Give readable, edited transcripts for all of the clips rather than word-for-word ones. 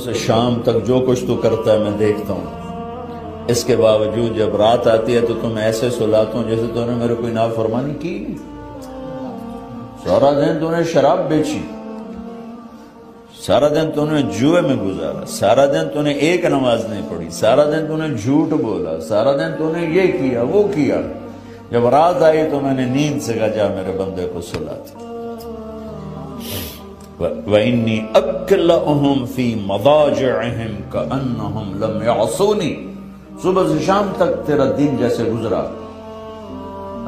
سے شام تک جو کچھ تو کرتا ہے میں دیکھتا ہوں، اس کے باوجود جب رات آتی ہے تو تم ایسے سلاتا ہوں جیسے تو نے میرے کوئی نافرمانی کی۔ سارا دن تو نے شراب بیچی، سارا دن تو نے جوئے میں گزارا، سارا دن تو نے ایک نماز نہیں پڑھی، سارا دن تو نے جھوٹ بولا، سارا دن تو نے یہ کیا وہ کیا، جب رات آئی تو میں نے نیند سے کہا جا میرے بندے کو سلاتا۔ وَإِنِّي أَكْلَأُهُمْ فِي مَضَاجِعِهِمْ كَأَنَّهُمْ لَمْ يَعْصُونِي۔ صبح سے شام تک تیرا دن جیسے گزرا،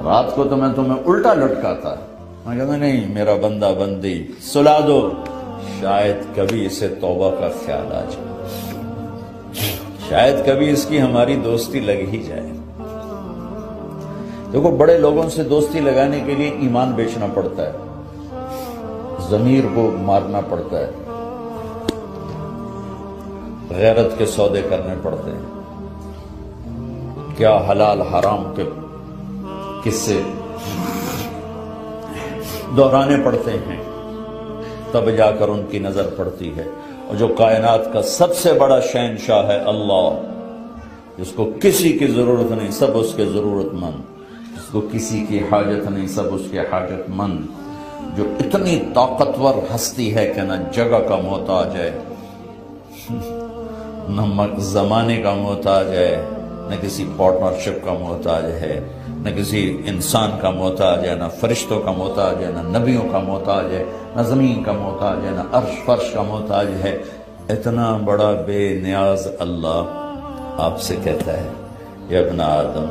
رات کو تو میں تمہیں الٹا لٹکاتا، میں کہتا نہیں میرا بندہ بندی سلا دو، شاید کبھی اسے توبہ کا خیال آ جائے، شاید کبھی اس کی ہماری دوستی لگ ہی جائے۔ دیکھو بڑے لوگوں سے دوستی لگانے کے لیے ایمان بیچنا پڑتا ہے، ضمیر کو مارنا پڑتا ہے، غیرت کے سودے کرنے پڑتے ہیں، کیا حلال حرام کے قصے دہرانے پڑتے ہیں، تب جا کر ان کی نظر پڑتی ہے۔ اور جو کائنات کا سب سے بڑا شہنشاہ ہے اللہ، جس کو کسی کی ضرورت نہیں سب اس کے ضرورت مند، جس کو کسی کی حاجت نہیں سب اس کے حاجت مند، جو اتنی طاقتور ہستی ہے کہ نہ جگہ کا محتاج ہے، نہ زمانے کا محتاج ہے، نہ کسی پارٹنرشپ کا محتاج ہے، نہ کسی انسان کا محتاج ہے، نہ فرشتوں کا محتاج ہے، نہ نبیوں کا محتاج ہے، نہ زمین کا محتاج ہے، نہ عرش فرش کا محتاج ہے۔ اتنا بڑا بے نیاز اللہ آپ سے کہتا ہے یا ابن آدم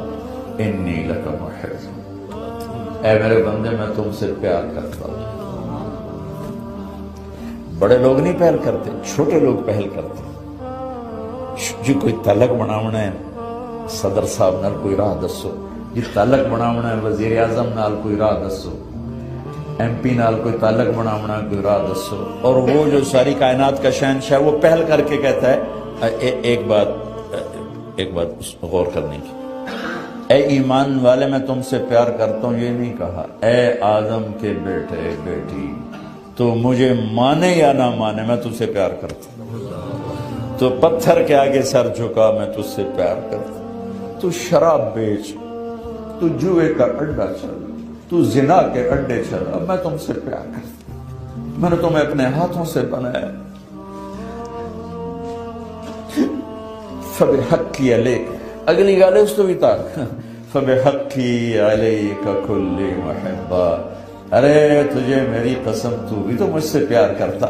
انی لک محب، اے میرے بندے میں تم سے پیار کرتا ہوں۔ بڑے لوگ نہیں پہل کرتے، چھوٹے لوگ پہل کرتے۔ جی کوئی تعلق بناونا ہے صدر صاحب نال کوئی راہ دسو، جی تعلق بناونا ہے وزیر اعظم نال کوئی راہ دسو، ایم پی نال کوئی تعلق بناونا ہے کوئی راہ دسو، اور وہ جو ساری کائنات کا شہنشاہ وہ پہل کر کے کہتا ہے ایک بات غور کرنے کی، اے ایمان والے میں تم سے پیار کرتا ہوں، یہ نہیں کہا اے آدم کے بیٹے بیٹی تو مجھے مانے یا نہ مانے میں تجھ سے پیار کرتا ہوں، تو پتھر کے آگے سر جھکا میں تجھ سے پیار کرتا ہوں، تو شراب بیچ، تو جوئے کا اڈا چل، تو زنا کے اڈے چل، اب میں تم سے پیار کرتا ہوں، میں نے تمہیں اپنے ہاتھوں سے بنایا، فَبِحَقِّ عَلَيْكَ، اگلی گالے اس تو بھی تاک فَبِحَقِّ عَلَيْكَ كُلِّ مُحِبَّا، ارے تجھے میری قسم تو بھی تو مجھ سے پیار کرتا۔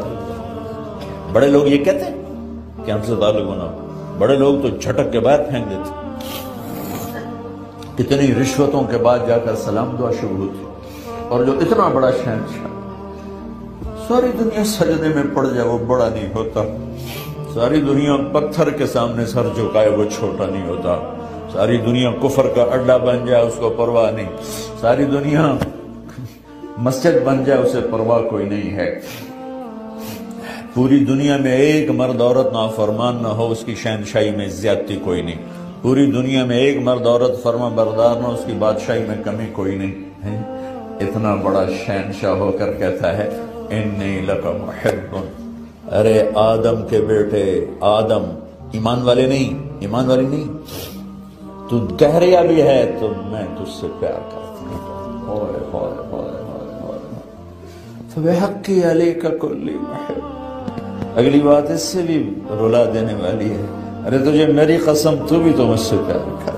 بڑے لوگ یہ کہتے ہیں کہ ہم سے تعلق بنا، بڑے لوگ تو جھٹک کے بعد پھینک دیتے، کتنی رشوتوں کے بعد جا کر سلام دعا شروع ہوتی، اور جو اتنا بڑا شہنشاہ ساری دنیا سجدے میں پڑ جائے وہ بڑا نہیں ہوتا، ساری دنیا پتھر کے سامنے سر جھکائے وہ چھوٹا نہیں ہوتا، ساری دنیا کفر کا اڈا بن جائے اس کو پرواہ نہیں، ساری دنیا مسجد بن جائے اسے پرواہ کوئی نہیں ہے، پوری دنیا میں ایک مرد عورت نافرمان نہ ہو اس کی شہنشاہی میں زیادتی کوئی نہیں، پوری دنیا میں ایک مرد عورت فرما بردار نہ اس کی بادشاہی میں کمی کوئی نہیں، اتنا بڑا شہنشاہ ہو کر کہتا ہے انی لک محب، ارے آدم کے بیٹے آدم، ایمان والے نہیں، تو گہریا بھی ہے تو میں تجھ سے پیار کرتا ہوں۔ فَبِحَقِّ عَلَيْكَ كُلِّ مُحِبٍّ، اگلی بات اس سے بھی رلا دینے والی ہے، ارے تجھے میری قسم تو بھی تو مجھ سے پیار کر،